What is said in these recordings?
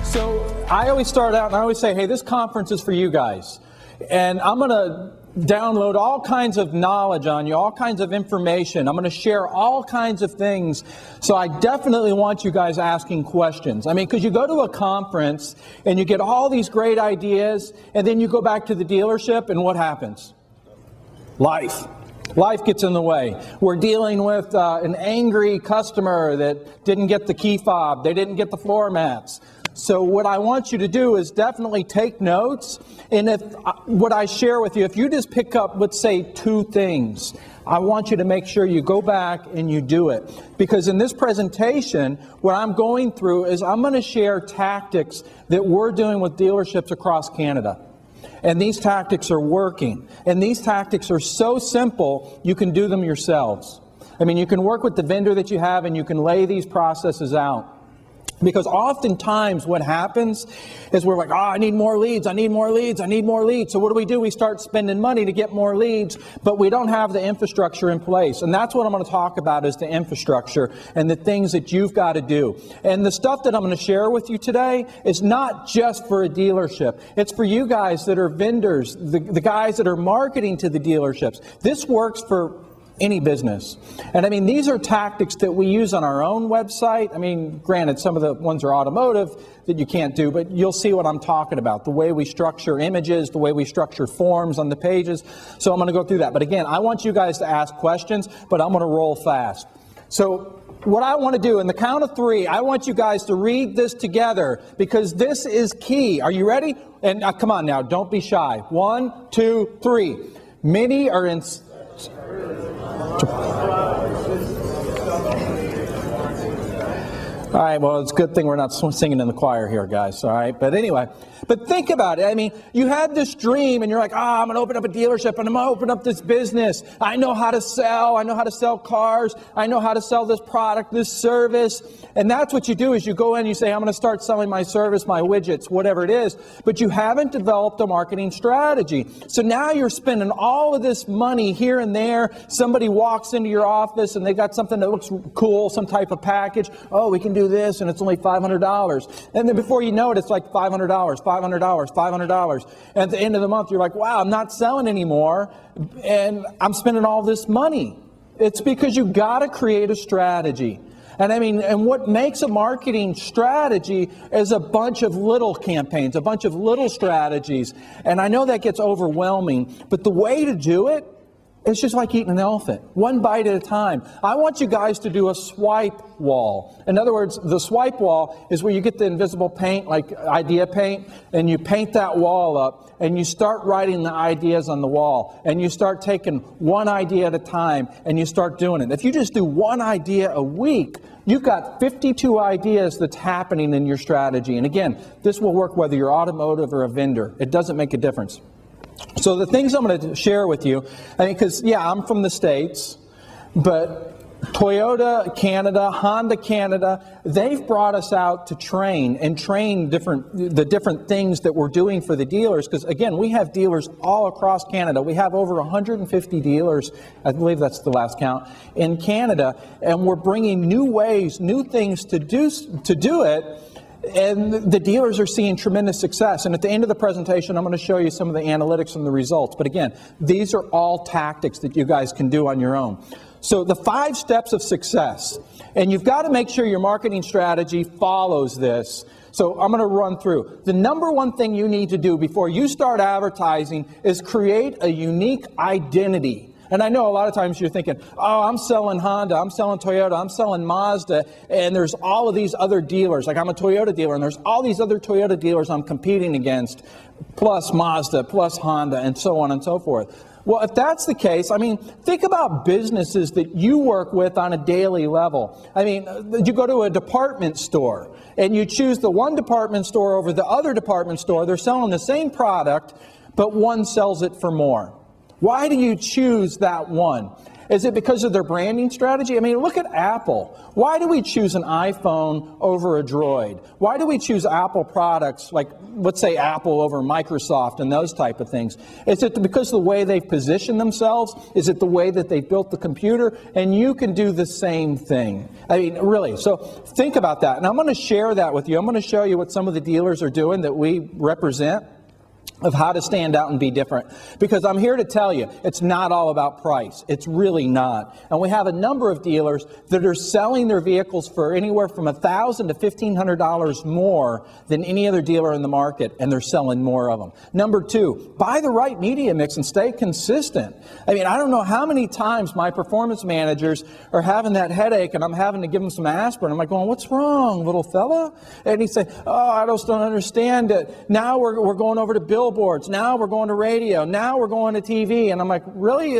So I always start out and I always say, hey, this conference is for you guys. And I'm going to download all kinds of knowledge on you, all kinds of information. I'm going to share all kinds of things. So I definitely want you guys asking questions. I mean, because you go to a conference and you get all these great ideas, and then you go back to the dealership, and what happens? Life. Life gets in the way. We're dealing with an angry customer that didn't get the key fob. They didn't get the floor mats. So what I want you to do is definitely take notes. And if what I share with you, if you just pick up, let's say, 2 things, I want you to make sure you go back and you do it. Because in this presentation, what I'm going through is I'm going to share tactics that we're doing with dealerships across Canada. And these tactics are working. And these tactics are so simple, you can do them yourselves. I mean, you can work with the vendor that you have and you can lay these processes out. Because oftentimes what happens is we're like, I need more leads, I need more leads, I need more leads. So what do? We start spending money to get more leads, but we don't have the infrastructure in place. And that's what I'm going to talk about, is the infrastructure and the things that you've got to do. And the stuff that I'm going to share with you today is not just for a dealership. It's for you guys that are vendors, the guys that are marketing to the dealerships. This works for any business. And I mean, these are tactics that we use on our own website. I mean, granted, some of the ones are automotive that you can't do, but you'll see what I'm talking about. The way we structure images, the way we structure forms on the pages. So I'm going to go through that. But again, I want you guys to ask questions, but I'm going to roll fast. So what I want to do, in the count of 3, I want you guys to read this together, because this is key. Are you ready? And come on now, don't be shy. 1, 2, 3. Many are in... All right, well, it's a good thing we're not singing in the choir here, guys, all right? But anyway, but think about it. I mean, you had this dream, and you're like, I'm going to open up a dealership, and I'm going to open up this business. I know how to sell. I know how to sell cars. I know how to sell this product, this service. And that's what you do, is you go in and you say, I'm going to start selling my service, my widgets, whatever it is. But you haven't developed a marketing strategy. So now you're spending all of this money here and there. Somebody walks into your office, and they got something that looks cool, some type of package. Oh, we can do this, and it's only $500. And then before you know it, it's like $500, $500, $500. And at the end of the month, you're like, wow, I'm not selling anymore, and I'm spending all this money. It's because you got to create a strategy. And I mean, and what makes a marketing strategy is a bunch of little campaigns, a bunch of little strategies. And I know that gets overwhelming, but the way to do it, it's just like eating an elephant, one bite at a time. I want you guys to do a swipe wall. In other words, the swipe wall is where you get the invisible paint, like idea paint, and you paint that wall up, and you start writing the ideas on the wall, and you start taking one idea at a time, and you start doing it. If you just do one idea a week, you've got 52 ideas that's happening in your strategy. And again, this will work whether you're automotive or a vendor. It doesn't make a difference. So the things I'm going to share with you, I mean, because, yeah, I'm from the States, but Toyota Canada, Honda Canada, they've brought us out to train the different things that we're doing for the dealers. Because, again, we have dealers all across Canada. We have over 150 dealers, I believe that's the last count, in Canada. And we're bringing new ways, new things to do it. And the dealers are seeing tremendous success. And at the end of the presentation, I'm going to show you some of the analytics and the results. But again, these are all tactics that you guys can do on your own. So the 5 steps of success. And you've got to make sure your marketing strategy follows this. So I'm going to run through. The number one thing you need to do before you start advertising is create a unique identity. And I know a lot of times you're thinking, oh, I'm selling Honda, I'm selling Toyota, I'm selling Mazda, and there's all of these other dealers. Like, I'm a Toyota dealer, and there's all these other Toyota dealers I'm competing against, plus Mazda, plus Honda, and so on and so forth. Well, if that's the case, I mean, think about businesses that you work with on a daily level. I mean, you go to a department store, and you choose the one department store over the other department store. They're selling the same product, but one sells it for more. Why do you choose that one? Is it because of their branding strategy? I mean, look at Apple. Why do we choose an iPhone over a Droid? Why do we choose Apple products like, let's say, Apple over Microsoft and those type of things? Is it because of the way they've positioned themselves? Is it the way that they've built the computer? And you can do the same thing. I mean, really. So think about that. And I'm going to share that with you. I'm going to show you what some of the dealers are doing that we represent, of how to stand out and be different. Because I'm here to tell you, it's not all about price. It's really not. And we have a number of dealers that are selling their vehicles for anywhere from $1,000 to $1,500 more than any other dealer in the market, and they're selling more of them. Number two, buy the right media mix and stay consistent. I mean, I don't know how many times my performance managers are having that headache and I'm having to give them some aspirin. I'm like going, what's wrong, little fella? And he said, oh, I just don't understand it. Now we're going over to billboards. Now we're going to radio. Now we're going to TV. And I'm like, really?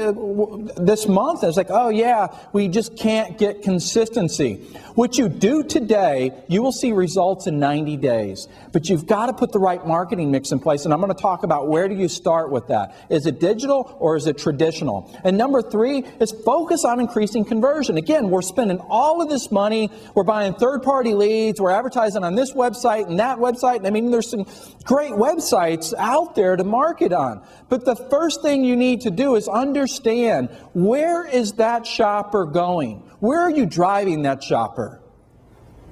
This month? And it's like, oh yeah, we just can't get consistency. What you do today, you will see results in 90 days. But you've got to put the right marketing mix in place. And I'm going to talk about where do you start with that. Is it digital or is it traditional? And number three is focus on increasing conversion. Again, we're spending all of this money. We're buying third-party leads. We're advertising on this website and that website. I mean, there's some great websites out there to market on. But the first thing you need to do is understand, where is that shopper going? Where are you driving that shopper?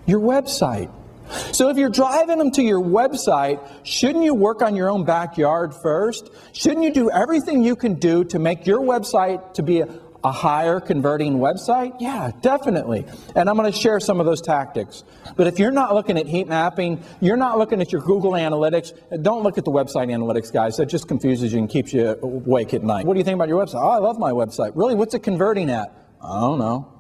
Your website. So if you're driving them to your website, shouldn't you work on your own backyard first? Shouldn't you do everything you can do to make your website to be a higher converting website? Yeah, definitely. And I'm going to share some of those tactics. But if you're not looking at heat mapping, you're not looking at your Google Analytics, don't look at the website analytics, guys. That just confuses you and keeps you awake at night. What do you think about your website? Oh, I love my website. Really? What's it converting at? I don't know.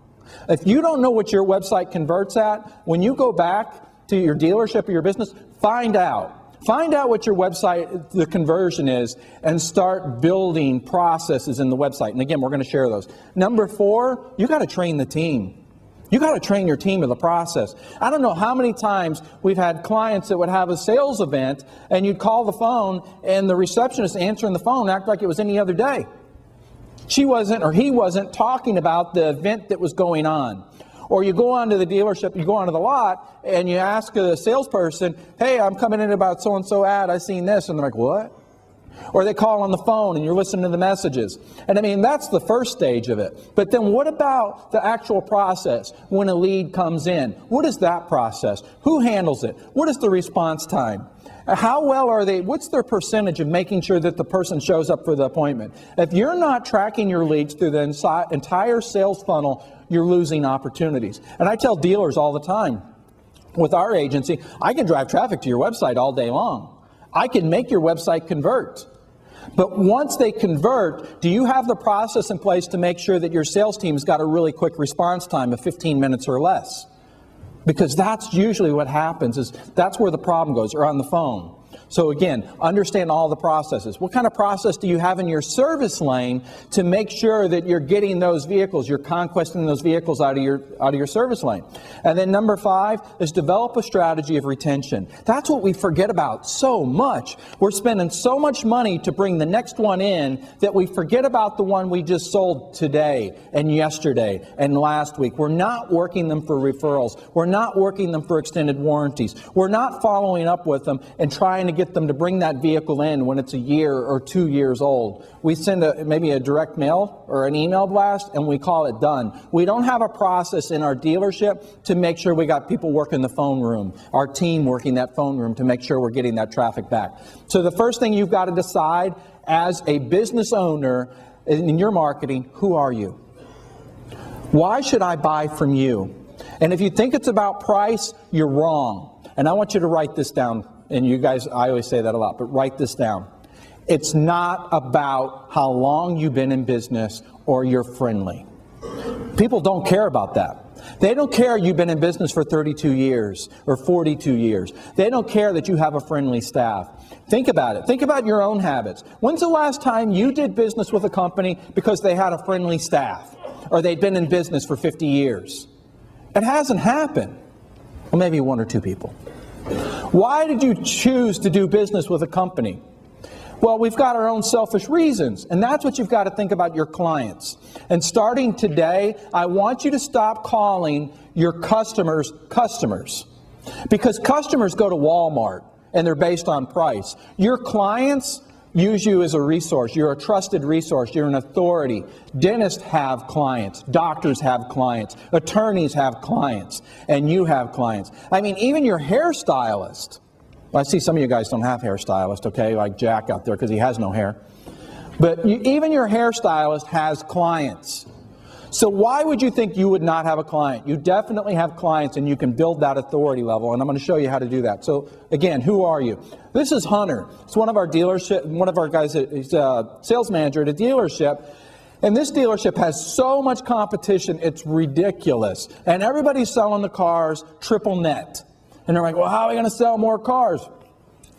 If you don't know what your website converts at, when you go back to your dealership or your business, find out. Find out what your website, the conversion is, and start building processes in the website. And again, we're going to share those. Number four, you got to train the team. You got to train your team in the process. I don't know how many times we've had clients that would have a sales event, and you'd call the phone, and the receptionist answering the phone act like it was any other day. She wasn't, or he wasn't, talking about the event that was going on. Or you go onto the dealership, you go onto the lot, and you ask a salesperson, hey, I'm coming in about so-and-so ad, I seen this. And they're like, what? Or they call on the phone and you're listening to the messages. And I mean, that's the first stage of it. But then what about the actual process when a lead comes in? What is that process? Who handles it? What is the response time? How well are they? What's their percentage of making sure that the person shows up for the appointment? If you're not tracking your leads through the entire sales funnel, you're losing opportunities. And I tell dealers all the time, with our agency, I can drive traffic to your website all day long. I can make your website convert. But once they convert, do you have the process in place to make sure that your sales team's got a really quick response time of 15 minutes or less? Because that's usually what happens, is that's where the problem goes, or on the phone. So again, understand all the processes. What kind of process do you have in your service lane to make sure that you're getting those vehicles, you're conquesting those vehicles out of your service lane? And then number 5 is develop a strategy of retention. That's what we forget about so much. We're spending so much money to bring the next one in that we forget about the one we just sold today and yesterday and last week. We're not working them for referrals. We're not working them for extended warranties. We're not following up with them and trying to get them to bring that vehicle in when it's a year or 2 years old. We send maybe a direct mail or an email blast and we call it done. We don't have a process in our dealership to make sure we got people working the phone room, our team working that phone room to make sure we're getting that traffic back. So the first thing you've got to decide as a business owner in your marketing, who are you? Why should I buy from you? And if you think it's about price, you're wrong. And I want you to write this down. And you guys, I always say that a lot, but write this down. It's not about how long you've been in business or you're friendly. People don't care about that. They don't care you've been in business for 32 years or 42 years. They don't care that you have a friendly staff. Think about it. Think about your own habits. When's the last time you did business with a company because they had a friendly staff or they'd been in business for 50 years? It hasn't happened. Well, maybe 1 or 2 people. Why did you choose to do business with a company? Well, we've got our own selfish reasons, and that's what you've got to think about your clients. And starting today, I want you to stop calling your customers customers, because customers go to Walmart and they're based on price. Your clients use you as a resource. You're a trusted resource. You're an authority. Dentists have clients. Doctors have clients. Attorneys have clients. And you have clients. I mean, even your hairstylist. Well, I see some of you guys don't have hairstylists, okay, like Jack out there, because he has no hair. But even your hairstylist has clients. So why would you think you would not have a client? You definitely have clients, and you can build that authority level, and I'm going to show you how to do that. So again, who are you? This is Hunter. It's one of our dealership, one of our guys. He's a sales manager at a dealership, and this dealership has so much competition, it's ridiculous. And everybody's selling the cars triple net. And they're like, well, how are we going to sell more cars?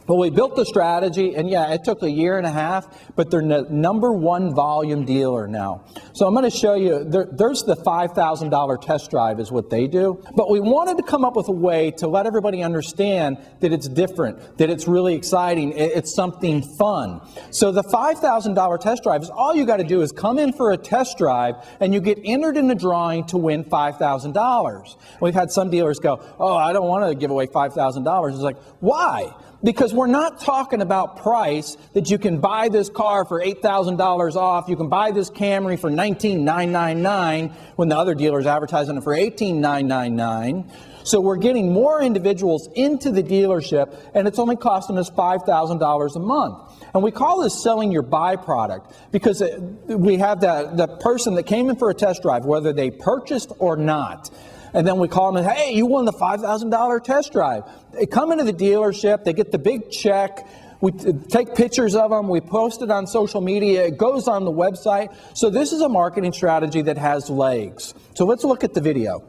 Well, we built the strategy, and yeah, it took a year and a half, but they're the number one volume dealer now. So I'm going to show you, there's the $5,000 test drive is what they do. But we wanted to come up with a way to let everybody understand that it's different, that it's really exciting, it's something fun. So the $5,000 test drive is all you got to do is come in for a test drive, and you get entered in the drawing to win $5,000. We've had some dealers go, oh, I don't want to give away $5,000. It's like, why? Because we're not talking about price, that you can buy this car for $8,000 off, you can buy this Camry for $19,999 when the other dealer's advertising it for $18,999. So we're getting more individuals into the dealership, and it's only costing us $5,000 a month. And we call this selling your byproduct, because we have the person that came in for a test drive, whether they purchased or not. And then we call them and, hey, you won the $5,000 test drive. They come into the dealership, they get the big check, we take pictures of them, we post it on social media, it goes on the website. So this is a marketing strategy that has legs. So let's look at the video.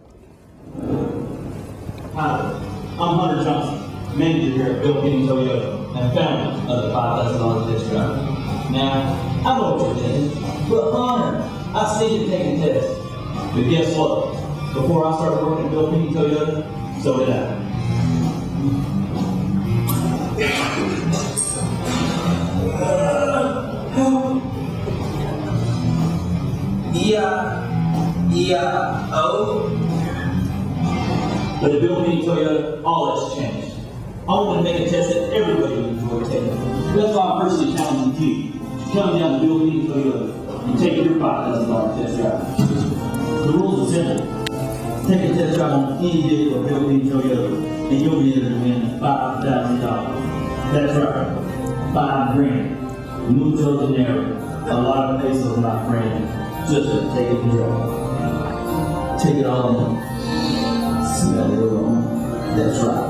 Hi, I'm Hunter Johnson, manager here at Remarking Toyota and founder of the $5,000 test drive. Now, I know what you're thinking, but Hunter, I see you taking tests. But guess what? Before I started working at Remarking Toyota, so did I. E-I-O. But at Remarking Toyota, all that's changed. I want to make a test that everybody will enjoy taking. That's why I'm personally challenging you to come down to Remarking Toyota and take your $5,000 test drive. The rules are simple. Take a test drive on any vehicle at Remarking Toyota, and you'll be able to win $5,000. That's right, $5,000. Mucho dinero. A lot of pesos, my friend. Just to take it and drive. Take it all in. Smell the aroma. That's right,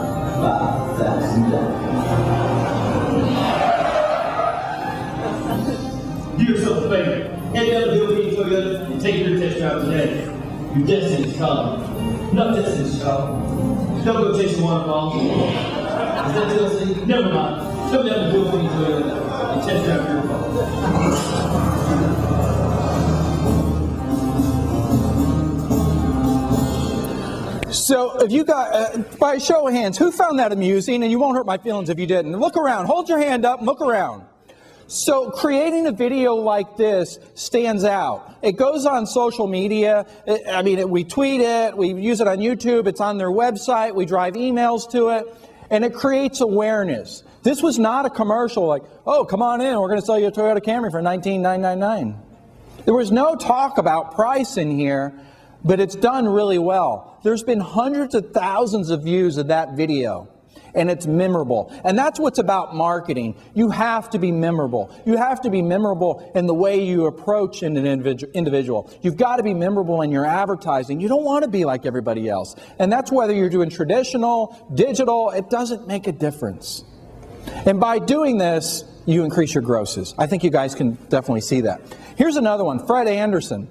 $5,000. Do yourself a favor. Head down to Remarking Toyota and take your test drive today. Your destiny's calling. No destiny's calling. Don't go chasing waterfalls. Is that TLC? Never mind. Come down to Remarking Toyota and test drive your car. So if you got, by a show of hands, who found that amusing? And you won't hurt my feelings if you didn't. Look around. Hold your hand up and look around. So creating a video like this stands out. It goes on social media. We tweet it, we use it on YouTube, it's on their website, we drive emails to it, and it creates awareness. This was not a commercial like, oh, come on in, we're going to sell you a Toyota Camry for $19,999. There was no talk about price in here, but it's done really well. There's been hundreds of thousands of views of that video. And it's memorable. And that's what's about marketing. You have to be memorable. You have to be memorable in the way you approach an individual. You've got to be memorable in your advertising. You don't want to be like everybody else. And that's whether you're doing traditional, digital, it doesn't make a difference. And by doing this, you increase your grosses. I think you guys can definitely see that. Here's another one, Fred Anderson.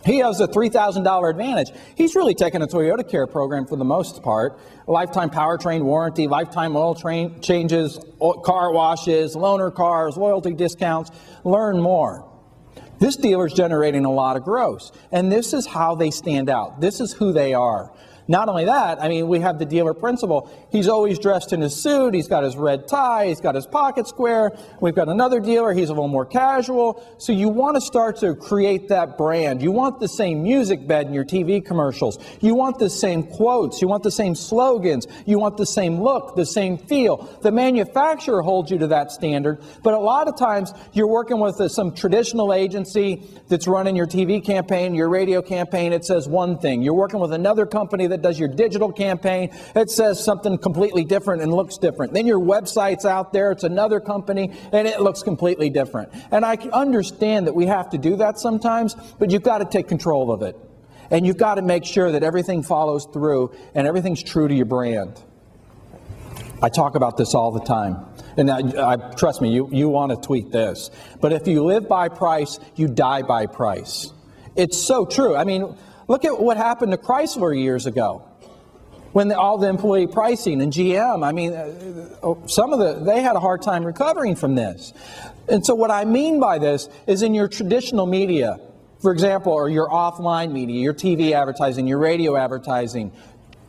He has a $3,000 advantage. He's really taken a Toyota Care program for the most part. Lifetime powertrain warranty, lifetime oil changes, car washes, loaner cars, loyalty discounts. Learn more. This dealer's generating a lot of gross. And this is how they stand out. This is who they are. Not only that, I mean, we have the dealer principal. He's always dressed in his suit. He's got his red tie. He's got his pocket square. We've got another dealer. He's a little more casual. So you want to start to create that brand. You want the same music bed in your TV commercials. You want the same quotes. You want the same slogans. You want the same look, the same feel. The manufacturer holds you to that standard. But a lot of times you're working with some traditional agency that's running your TV campaign, your radio campaign. It says one thing. You're working with another company that does your digital campaign. It says something completely different and looks different. Then your website's out there. It's another company and it looks completely different. And I understand that we have to do that sometimes, but you've got to take control of it. And you've got to make sure that everything follows through and everything's true to your brand. I talk about this all the time. And trust me, you want to tweet this. But if you live by price, you die by price. It's so true. I mean, look at what happened to Chrysler years ago when all the employee pricing and GM, I mean, they had a hard time recovering from this. And so what I mean by this is in your traditional media, for example, or your offline media, your TV advertising, your radio advertising,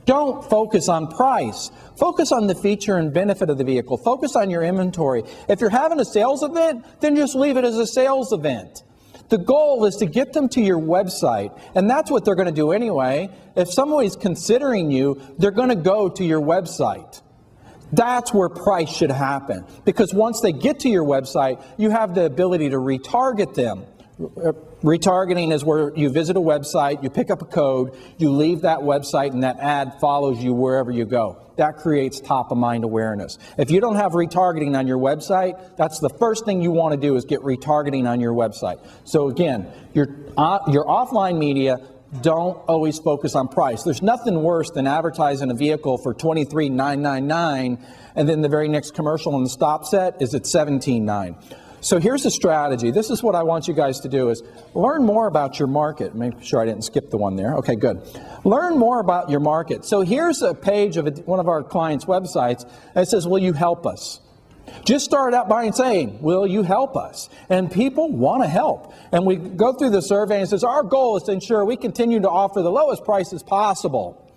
don't focus on price. Focus on the feature and benefit of the vehicle. Focus on your inventory. If you're having a sales event, then just leave it as a sales event. The goal is to get them to your website, and that's what they're going to do anyway. If somebody's considering you, they're going to go to your website. That's where price should happen, because once they get to your website, you have the ability to retarget them. Retargeting is where you visit a website, you pick up a code, you leave that website, and that ad follows you wherever you go. That creates top-of-mind awareness. If you don't have retargeting on your website, that's the first thing you want to do is get retargeting on your website. So again, your offline media, don't always focus on price. There's nothing worse than advertising a vehicle for $23,999, and then the very next commercial on the stop set is at $17,999. So here's the strategy. This is what I want you guys to do is learn more about your market. Make sure I didn't skip the one there. Okay, good. Learn more about your market. So here's a page of one of our clients' websites that says, will you help us? Just start out by saying, will you help us? And people want to help. And we go through the survey and it says, our goal is to ensure we continue to offer the lowest prices possible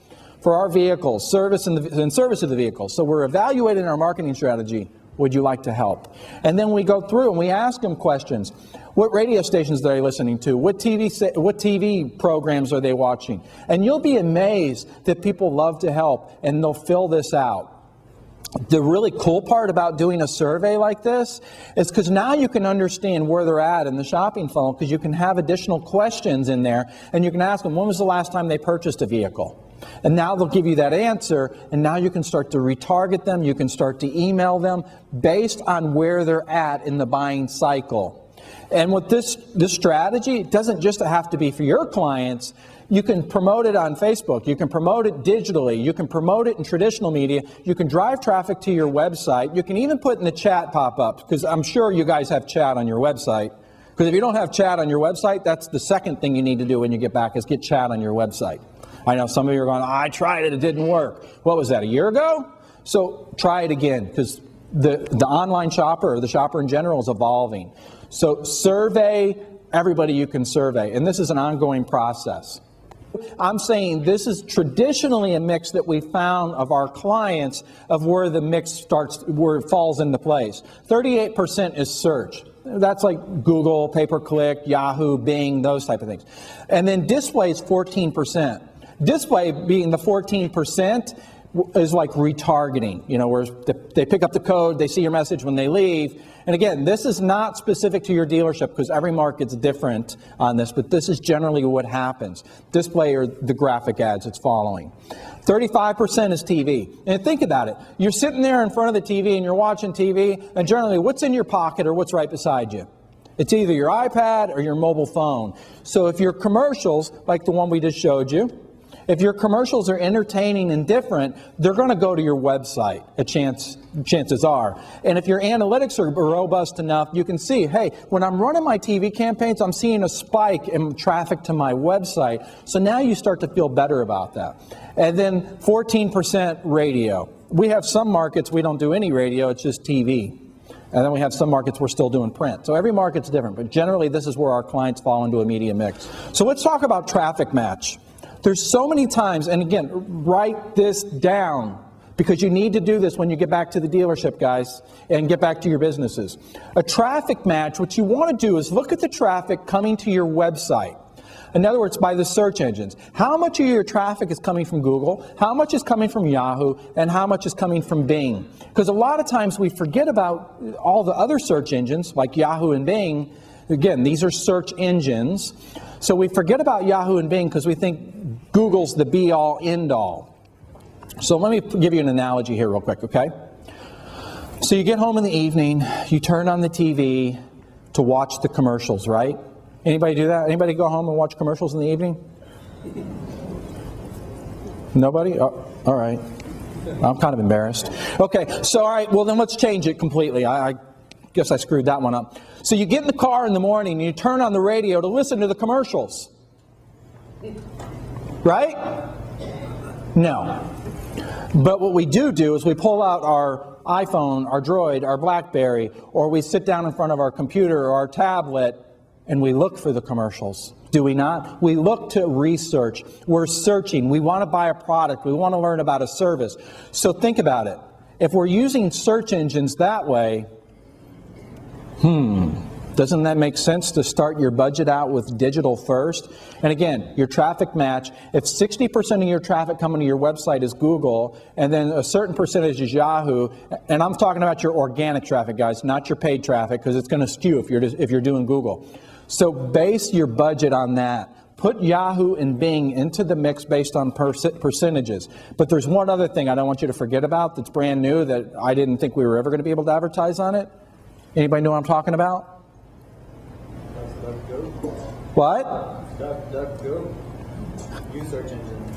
for our vehicles, service and service of the vehicle. So we're evaluating our marketing strategy. Would you like to help? And then we go through and we ask them questions. What radio stations are they listening to? What TV programs are they watching? And you'll be amazed that people love to help and they'll fill this out. The really cool part about doing a survey like this is because now you can understand where they're at in the shopping funnel, because you can have additional questions in there and you can ask them, when was the last time they purchased a vehicle? And now they'll give you that answer, and now you can start to retarget them, you can start to email them based on where they're at in the buying cycle. And with this strategy, it doesn't just have to be for your clients. You can promote it on Facebook, you can promote it digitally, you can promote it in traditional media, you can drive traffic to your website, you can even put in the chat pop-ups, because I'm sure you guys have chat on your website. Because if you don't have chat on your website, that's the second thing you need to do when you get back is get chat on your website. I know some of you are going, I tried it, it didn't work. What was that, a year ago? So try it again, because the online shopper, or the shopper in general, is evolving. So survey everybody you can survey, and this is an ongoing process. I'm saying this is traditionally a mix that we found of our clients of where the mix starts, where it falls into place. 38% is search. That's like Google, pay-per-click, Yahoo, Bing, those type of things. And then display is 14%. Display being the 14% is like retargeting, you know, where they pick up the code, they see your message when they leave. And again, this is not specific to your dealership because every market's different on this, but this is generally what happens. Display are the graphic ads it's following. 35% is TV. And think about it. You're sitting there in front of the TV and you're watching TV, and generally what's in your pocket or what's right beside you? It's either your iPad or your mobile phone. So if your commercials, like the one we just showed you, if your commercials are entertaining and different, they're going to go to your website, chances are. And if your analytics are robust enough, you can see, hey, when I'm running my TV campaigns, I'm seeing a spike in traffic to my website. So now you start to feel better about that. And then 14% radio. We have some markets we don't do any radio, it's just TV. And then we have some markets we're still doing print. So every market's different, but generally this is where our clients fall into a media mix. So let's talk about traffic match. There's so many times, and again, write this down, because you need to do this when you get back to the dealership, guys, and get back to your businesses. A traffic match, what you want to do is look at the traffic coming to your website. In other words, by the search engines. How much of your traffic is coming from Google, how much is coming from Yahoo, and how much is coming from Bing? Because a lot of times we forget about all the other search engines, like Yahoo and Bing. Again, these are search engines. So we forget about Yahoo and Bing because we think Google's the be-all, end-all. So let me give you an analogy here real quick, okay? So you get home in the evening, you turn on the TV to watch the commercials, right? Anybody do that? Anybody go home and watch commercials in the evening? Nobody? Oh, all right. I'm kind of embarrassed. Okay, so all right, well then let's change it completely. I guess I screwed that one up. So you get in the car in the morning and you turn on the radio to listen to the commercials. Right? No. But what we do is we pull out our iPhone, our Droid, our BlackBerry, or we sit down in front of our computer or our tablet and we look for the commercials. Do we not? We look to research. We're searching. We want to buy a product. We want to learn about a service. So think about it. If we're using search engines that way, doesn't that make sense to start your budget out with digital first? And again, your traffic match, if 60% of your traffic coming to your website is Google, and then a certain percentage is Yahoo, and I'm talking about your organic traffic, guys, not your paid traffic, because it's going to skew if you're doing Google. So base your budget on that. Put Yahoo and Bing into the mix based on percentages. But there's one other thing I don't want you to forget about that's brand new that I didn't think we were ever going to be able to advertise on it. Anybody know what I'm talking about? What? DuckDuckGo. Use search engine.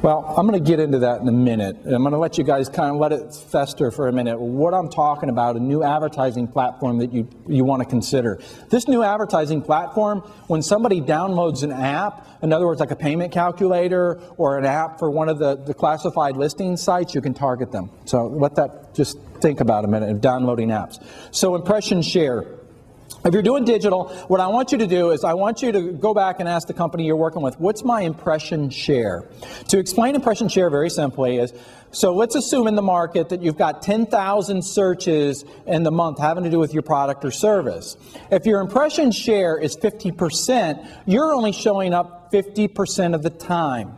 Well, I'm going to get into that in a minute. I'm going to let you guys kind of let it fester for a minute. What I'm talking about, a new advertising platform that you want to consider. This new advertising platform, when somebody downloads an app, in other words, like a payment calculator or an app for one of the classified listing sites, you can target them. So let that just think about a minute of downloading apps. So impression share. If you're doing digital, what I want you to do is I want you to go back and ask the company you're working with, what's my impression share? To explain impression share very simply is, so let's assume in the market that you've got 10,000 searches in the month having to do with your product or service. If your impression share is 50%, you're only showing up 50% of the time.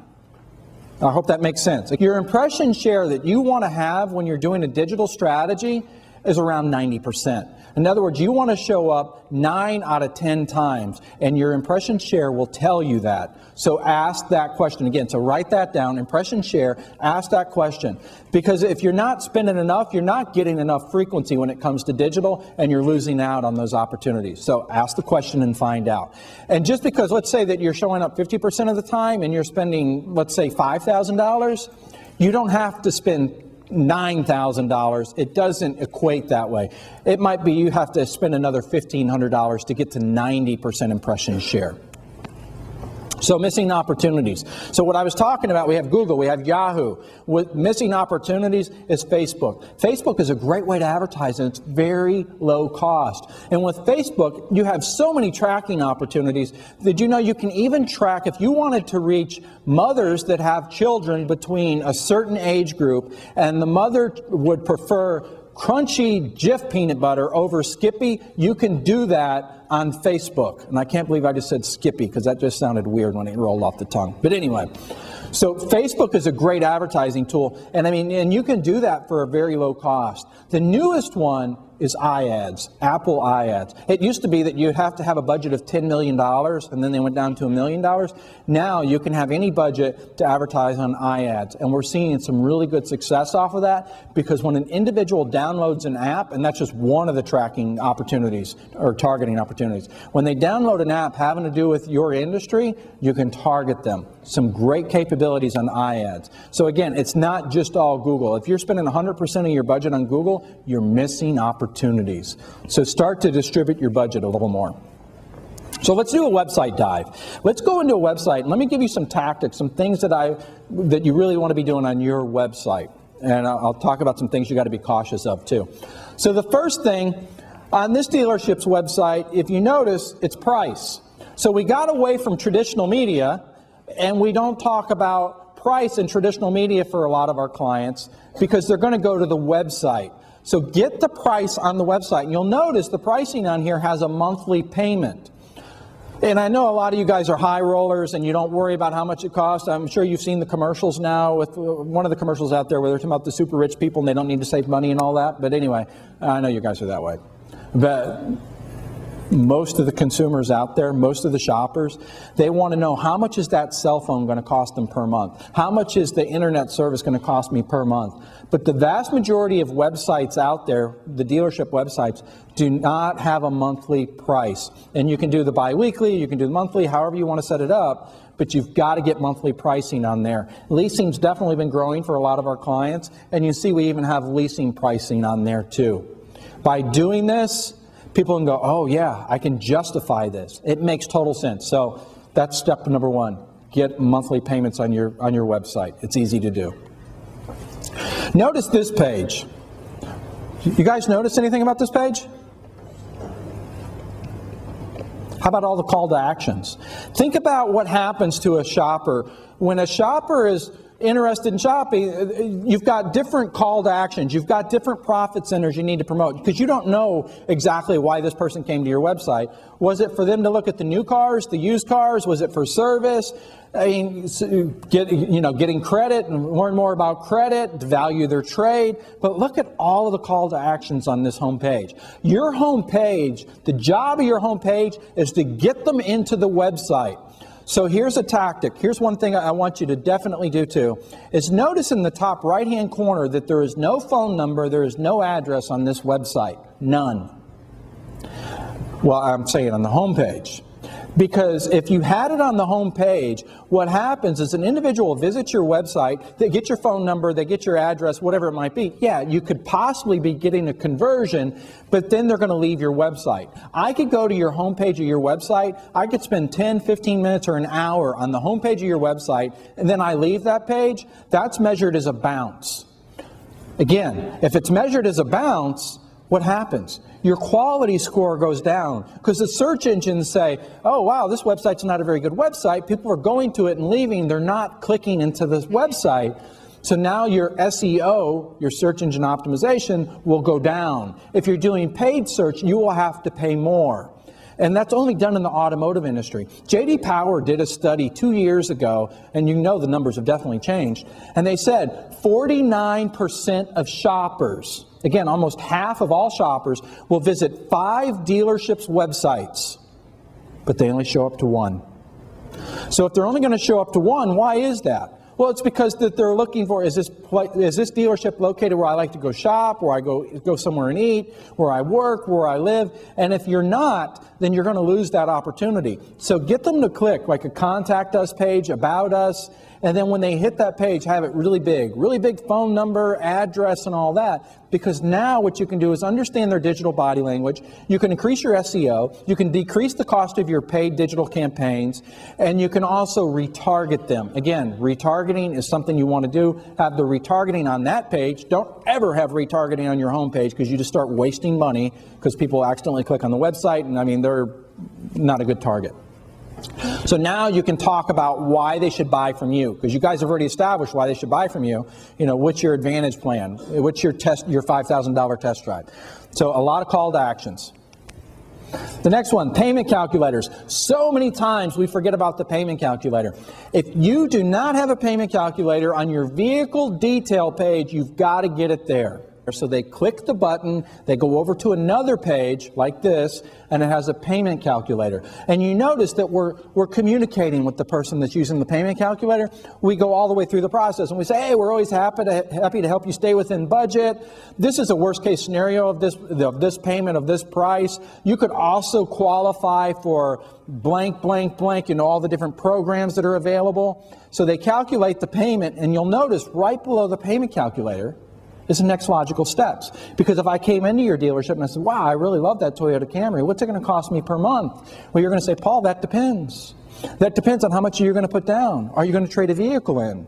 I hope that makes sense. Your impression share that you want to have when you're doing a digital strategy is around 90%. In other words, you want to show up 9 out of 10 times, and your impression share will tell you that. So ask that question again. So write that down, impression share, ask that question. Because if you're not spending enough, you're not getting enough frequency when it comes to digital, and you're losing out on those opportunities. So ask the question and find out. And just because, let's say that you're showing up 50% of the time and you're spending, let's say, $5,000, you don't have to spend $9,000. It doesn't equate that way. It might be you have to spend another $1,500 to get to 90% impression share. So missing opportunities. So what I was talking about, we have Google, we have Yahoo. With missing opportunities is Facebook. Facebook is a great way to advertise, and it's very low cost. And with Facebook, you have so many tracking opportunities that you know you can even track, if you wanted to reach mothers that have children between a certain age group, and the mother would prefer crunchy Jif peanut butter over Skippy, you can do that on Facebook. And I can't believe I just said Skippy because that just sounded weird when it rolled off the tongue. But anyway, so Facebook is a great advertising tool. And I mean, and you can do that for a very low cost. The newest one is iAds, Apple iAds. It used to be that you'd have to have a budget of $10 million, and then they went down to $1 million. Now you can have any budget to advertise on iAds, and we're seeing some really good success off of that, because when an individual downloads an app, and that's just one of the tracking opportunities or targeting opportunities, when they download an app having to do with your industry, you can target them. Some great capabilities on iAds. So again, it's not just all Google. If you're spending 100% of your budget on Google, you're missing opportunities. So start to distribute your budget a little more. So let's do a website dive. Let's go into a website, and let me give you some tactics, some things that you really want to be doing on your website. And I'll talk about some things you got to be cautious of too. So the first thing, on this dealership's website, if you notice, it's price. So we got away from traditional media, And we don't talk about price in traditional media for a lot of our clients because they're going to go to the website. So get the price on the website. And you'll notice the pricing on here has a monthly payment. And I know a lot of you guys are high rollers and you don't worry about how much it costs. I'm sure you've seen the commercials now with one of the commercials out there where they're talking about the super rich people and they don't need to save money and all that. But anyway, I know you guys are that way. But most of the consumers out there, most of the shoppers, they want to know how much is that cell phone going to cost them per month? How much is the internet service going to cost me per month? But the vast majority of websites out there, the dealership websites, do not have a monthly price. And you can do the bi-weekly, you can do the monthly, however you want to set it up, but you've got to get monthly pricing on there. Leasing's definitely been growing for a lot of our clients, and you see we even have leasing pricing on there too. By doing this, people can go, oh yeah, I can justify this. It makes total sense. So that's step number one. Get monthly payments on your website. It's easy to do. Notice this page. You guys notice anything about this page? How about all the call to actions? Think about what happens to a shopper. When a shopper is interested in shopping, you've got different call to actions. You've got different profit centers you need to promote because you don't know exactly why this person came to your website. Was it for them to look at the new cars, the used cars? Was it for service? I mean, getting credit and learn more about credit, to value their trade. But look at all of the call to actions on this home page. Your home page, the job of your home page is to get them into the website. So here's a tactic. Here's one thing I want you to definitely do too, is notice in the top right-hand corner that there is no phone number, there is no address on this website. None. Well, I'm saying on the home page. Because if you had it on the home page, what happens is an individual visits your website, they get your phone number, they get your address, whatever it might be. Yeah, you could possibly be getting a conversion, but then they're going to leave your website. I could go to your home page of your website, I could spend 10, 15 minutes or an hour on the home page of your website, and then I leave that page. That's measured as a bounce. Again, if it's measured as a bounce, what happens? Your quality score goes down because the search engines say, oh wow, this website's not a very good website. People are going to it and leaving. They're not clicking into this website. So now your SEO, your search engine optimization, will go down. If you're doing paid search, you will have to pay more. And that's only done in the automotive industry. J.D. Power did a study 2 years ago, and you know the numbers have definitely changed. And they said 49% of shoppers, again, almost half of all shoppers, will visit 5 dealerships' websites, but they only show up to 1. So if they're only going to show up to 1, why is that? Well, it's because that they're looking for, is this dealership located where I like to go shop, where I go somewhere and eat, where I work, where I live? And if you're not, then you're going to lose that opportunity. So get them to click like a contact us page, about us, and then when they hit that page, have it really big phone number, address, and all that. Because now what you can do is understand their digital body language. You can increase your SEO. You can decrease the cost of your paid digital campaigns. And you can also retarget them. Again, retargeting is something you want to do. Have the retargeting on that page. Don't ever have retargeting on your home page because you just start wasting money because people accidentally click on the website. And I mean, they're not a good target. So now you can talk about why they should buy from you, because you guys have already established why they should buy from you. You know, what's your advantage plan? What's your $5,000 test drive? So a lot of call to actions. The next one, payment calculators. So many times we forget about the payment calculator. If you do not have a payment calculator on your vehicle detail page, you've got to get it there. So they click the button, they go over to another page like this, and it has a payment calculator. And you notice that we're communicating with the person that's using the payment calculator. We go all the way through the process and we say, hey, we're always happy to help you stay within budget. This is a worst case scenario of this payment, of this price. You could also qualify for blank, blank, blank, all the different programs that are available. So they calculate the payment, and you'll notice right below the payment calculator is the next logical steps. Because if I came into your dealership and I said, wow, I really love that Toyota Camry, what's it going to cost me per month? Well, you're going to say, Paul, that depends. That depends on how much you're going to put down. Are you going to trade a vehicle in?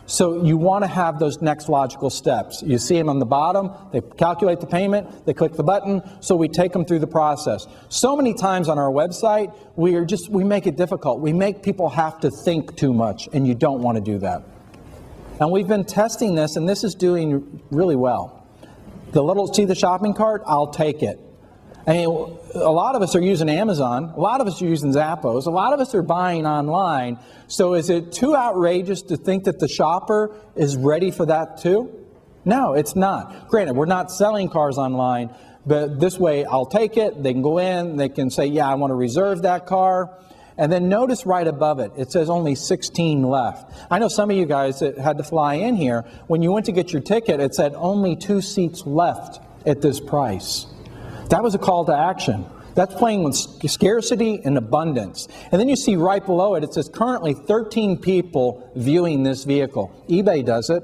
So you want to have those next logical steps. You see them on the bottom, they calculate the payment, they click the button, so we take them through the process. So many times on our website, we make it difficult. We make people have to think too much, and you don't want to do that. And we've been testing this, and this is doing really well. See the shopping cart? I'll take it. I mean, a lot of us are using Amazon. A lot of us are using Zappos. A lot of us are buying online. So is it too outrageous to think that the shopper is ready for that too? No, it's not. Granted, we're not selling cars online, but this way I'll take it. They can go in. They can say, yeah, I want to reserve that car. And then notice right above it, it says only 16 left. I know some of you guys that had to fly in here, when you went to get your ticket, it said only 2 seats left at this price. That was a call to action. That's playing with scarcity and abundance. And then you see right below it, it says currently 13 people viewing this vehicle. eBay does it.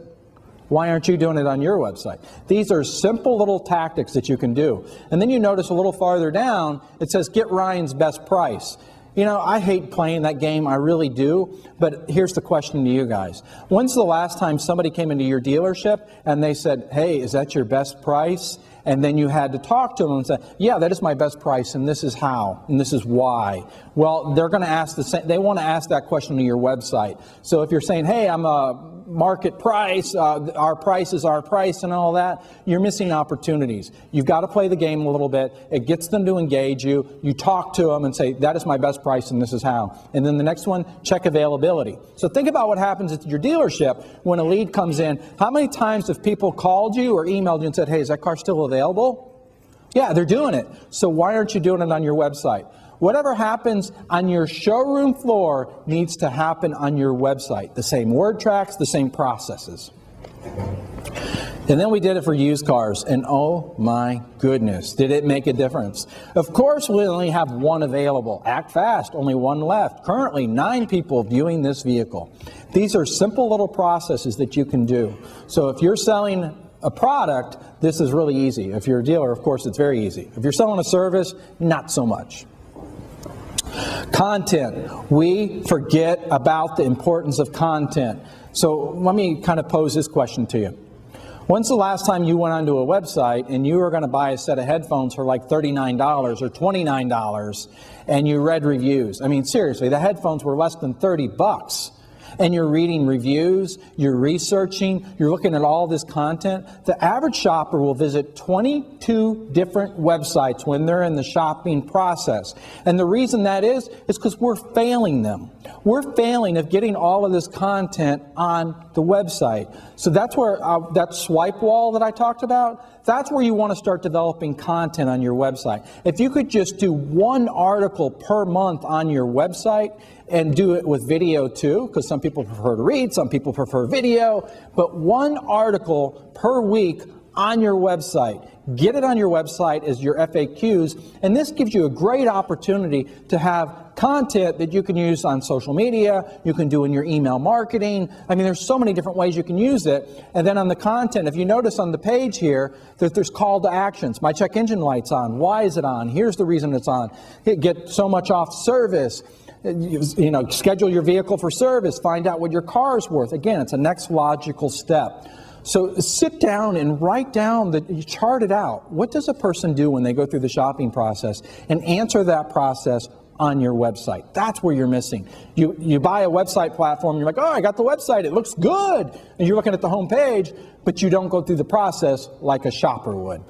Why aren't you doing it on your website? These are simple little tactics that you can do. And then you notice a little farther down, it says get Ryan's best price. You know, I hate playing that game, I really do, but here's the question to you guys. When's the last time somebody came into your dealership and they said, hey, is that your best price? And then you had to talk to them and say, yeah, that is my best price, and this is how, and this is why. Well, they're going to ask they want to ask that question to your website. So if you're saying, hey, I'm a market price, our price is our price and all that, you're missing opportunities. You've got to play the game a little bit. It gets them to engage you. You talk to them and say, that is my best price and this is how. And then the next one, check availability. So think about what happens at your dealership when a lead comes in. How many times have people called you or emailed you and said, hey, is that car still available? Yeah, they're doing it. So why aren't you doing it on your website? Whatever happens on your showroom floor needs to happen on your website. The same word tracks, the same processes. And then we did it for used cars, and oh my goodness, did it make a difference. Of course, we only have one available. Act fast, only one left. Currently, 9 people viewing this vehicle. These are simple little processes that you can do. So if you're selling a product, this is really easy. If you're a dealer, of course, it's very easy. If you're selling a service, not so much. Content. We forget about the importance of content. So let me kind of pose this question to you. When's the last time you went onto a website and you were going to buy a set of headphones for like $39 or $29 and you read reviews? I mean, seriously, the headphones were less than $30. And you're reading reviews, you're researching, you're looking at all this content. The average shopper will visit 22 different websites when they're in the shopping process. And the reason that is because we're failing them. We're failing of getting all of this content on the website. So that's where that swipe wall that I talked about, that's where you want to start developing content on your website. If you could just do 1 article per month on your website, and do it with video too, because some people prefer to read, some people prefer video, but 1 article per week on your website. Get it on your website as your FAQs, and this gives you a great opportunity to have content that you can use on social media, you can do in your email marketing. I mean, there's so many different ways you can use it. And then on the content, if you notice on the page here that there's call to actions. My check engine light's on. Why is it on? Here's the reason it's on. Get so much off service. You know, schedule your vehicle for service, find out what your car is worth. Again, it's a next logical step. So sit down and write down, you chart it out. What does a person do when they go through the shopping process? And answer that process on your website. That's where you're missing. You buy a website platform, you're like, oh, I got the website, it looks good. And you're looking at the home page, but you don't go through the process like a shopper would.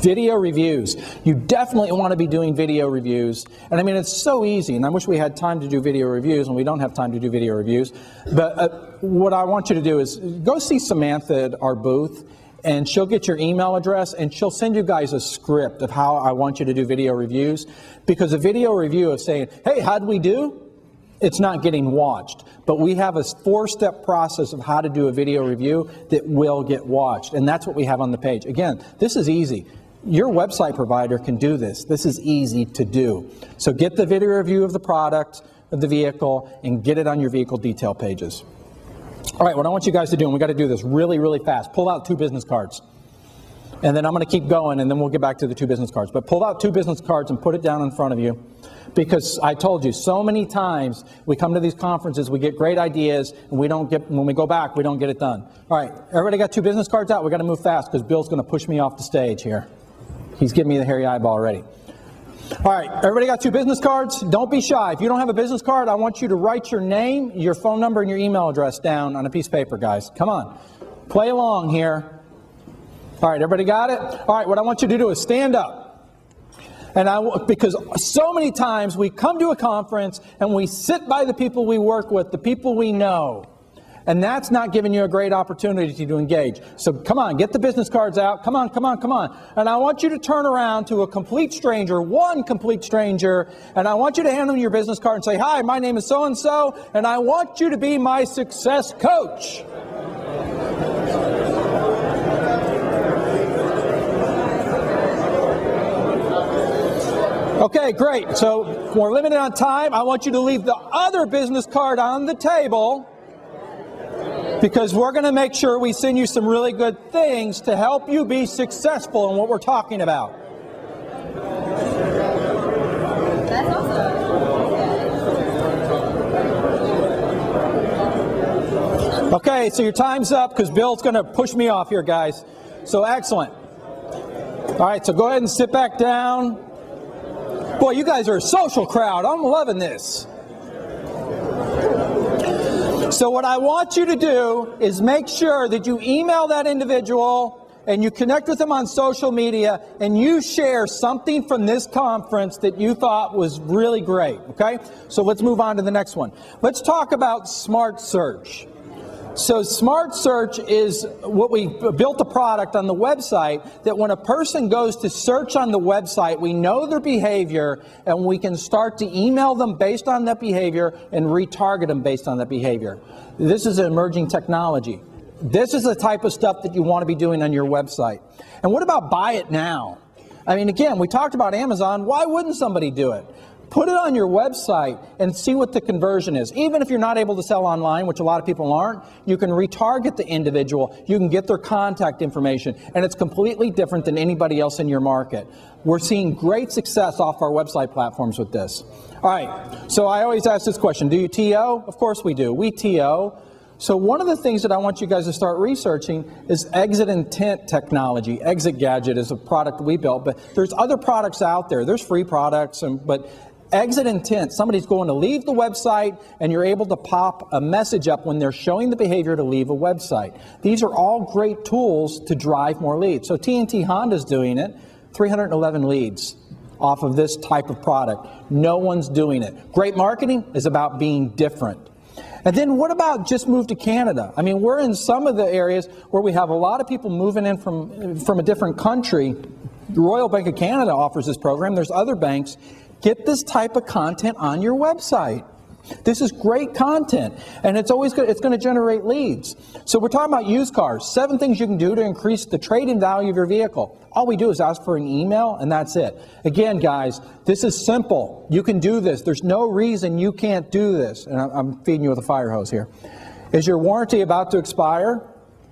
Video reviews. You definitely want to be doing video reviews. And I mean, it's so easy, and I wish we had time to do video reviews, and we don't have time to do video reviews. But what I want you to do is go see Samantha at our booth, and she'll get your email address, and she'll send you guys a script of how I want you to do video reviews. Because a video review of saying, hey, how'd we do? It's not getting watched. But we have a 4-step process of how to do a video review that will get watched. And that's what we have on the page. Again, this is easy. Your website provider can do this. This is easy to do. So get the video review of the product, of the vehicle, and get it on your vehicle detail pages. All right, what I want you guys to do, and we got to do this really, really fast. Pull out 2 business cards. And then I'm going to keep going, and then we'll get back to the 2 business cards. But pull out 2 business cards and put it down in front of you. Because I told you, so many times we come to these conferences, we get great ideas, and when we go back, we don't get it done. All right, everybody got 2 business cards out? We got to move fast because Bill's going to push me off the stage here. He's giving me the hairy eyeball already. All right, everybody got 2 business cards? Don't be shy. If you don't have a business card, I want you to write your name, your phone number, and your email address down on a piece of paper, guys. Come on. Play along here. All right, everybody got it? All right, what I want you to do is stand up. And because so many times we come to a conference and we sit by the people we work with, the people we know. And that's not giving you a great opportunity to engage. So come on, get the business cards out. Come on, come on, come on. And I want you to turn around to a complete stranger, one complete stranger, and I want you to hand them your business card and say, "Hi, my name is so-and-so, and I want you to be my success coach." Okay, great. So we're limited on time. I want you to leave the other business card on the table because we're going to make sure we send you some really good things to help you be successful in what we're talking about. That's awesome. Okay, so your time's up because Bill's going to push me off here, guys. So excellent. All right, so go ahead and sit back down. Boy, you guys are a social crowd. I'm loving this. So what I want you to do is make sure that you email that individual and you connect with them on social media and you share something from this conference that you thought was really great, okay? So let's move on to the next one. Let's talk about Smart Search. So Smart Search is what we built a product on the website that when a person goes to search on the website, we know their behavior and we can start to email them based on that behavior and retarget them based on that behavior. This is an emerging technology. This is the type of stuff that you want to be doing on your website. And what about buy it now? I mean, again, we talked about Amazon. Why wouldn't somebody do it? Put it on your website and see what the conversion is. Even if you're not able to sell online, which a lot of people aren't, you can retarget the individual. You can get their contact information, and it's completely different than anybody else in your market. We're seeing great success off our website platforms with this. All right, so I always ask this question, do you TO? Of course we do. We TO. So one of the things that I want you guys to start researching is exit intent technology. Exit Gadget is a product we built, but there's other products out there. There's free products, but exit intent, somebody's going to leave the website and you're able to pop a message up when they're showing the behavior to leave a website. These are all great tools to drive more leads. So T&T Honda's doing it, 311 leads off of this type of product. No one's doing it. Great marketing is about being different. And then what about just move to Canada? I mean, we're in some of the areas where we have a lot of people moving in from a different country. The Royal Bank of Canada offers this program. There's other banks. Get this type of content on your website. This is great content, and it's always good. It's going to generate leads. So we're talking about used cars. 7 things you can do to increase the trade-in value of your vehicle. All we do is ask for an email, and that's it. Again, guys, this is simple. You can do this. There's no reason you can't do this. And I'm feeding you with a fire hose here. Is your warranty about to expire?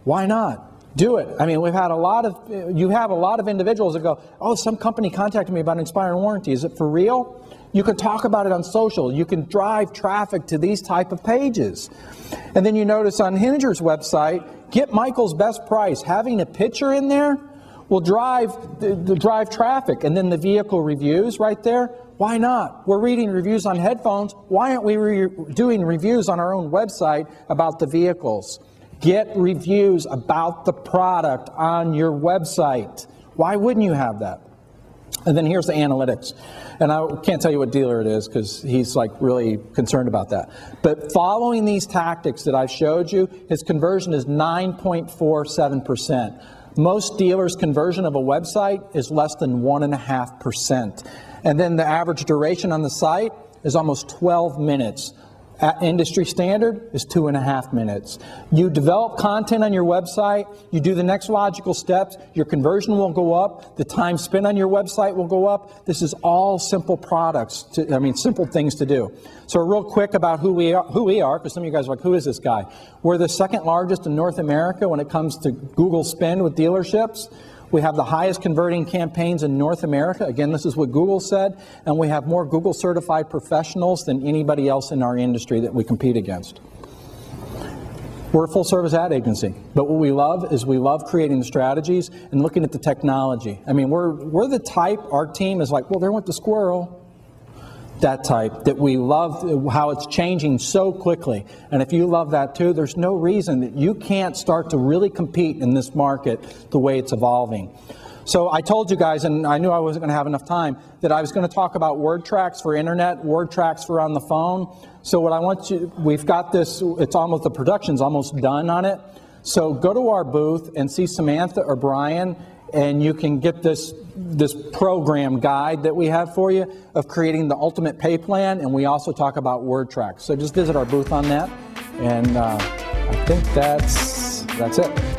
Why not? Do it. I mean, you have a lot of individuals that go, "Oh, some company contacted me about an expiring warranty. Is it for real?" You can talk about it on social. You can drive traffic to these type of pages. And then you notice on Hinger's website, get Michael's best price. Having a picture in there will drive traffic. And then the vehicle reviews right there. Why not? We're reading reviews on headphones. Why aren't we doing reviews on our own website about the vehicles? Get reviews about the product on your website. Why wouldn't you have that? And then here's the analytics. And I can't tell you what dealer it is because he's like really concerned about that. But following these tactics that I've showed you, his conversion is 9.47%. Most dealers' conversion of a website is less than 1.5%. And then the average duration on the site is almost 12 minutes. At industry standard is 2.5 minutes. You develop content on your website, you do the next logical steps, your conversion will go up, the time spent on your website will go up. This is all simple simple things to do. So real quick about who we are, because some of you guys are like, who is this guy? We're the second largest in North America when it comes to Google spend with dealerships. We have the highest converting campaigns in North America. Again, this is what Google said. And we have more Google certified professionals than anybody else in our industry that we compete against. We're a full service ad agency, but what we love is we love creating the strategies and looking at the technology. I mean, we're the type, our team is like, well, there went the squirrel. That type, that we love how it's changing so quickly. And if you love that too, there's no reason that you can't start to really compete in this market the way it's evolving. So I told you guys, and I knew I wasn't going to have enough time, that I was going to talk about word tracks for internet, word tracks for on the phone. So what I want you, we've got this, it's almost, the production's almost done on it. So go to our booth and see Samantha or Brian, and you can get this program guide that we have for you of creating the ultimate pay plan, and we also talk about word tracks. So just visit our booth on that, and I think that's it.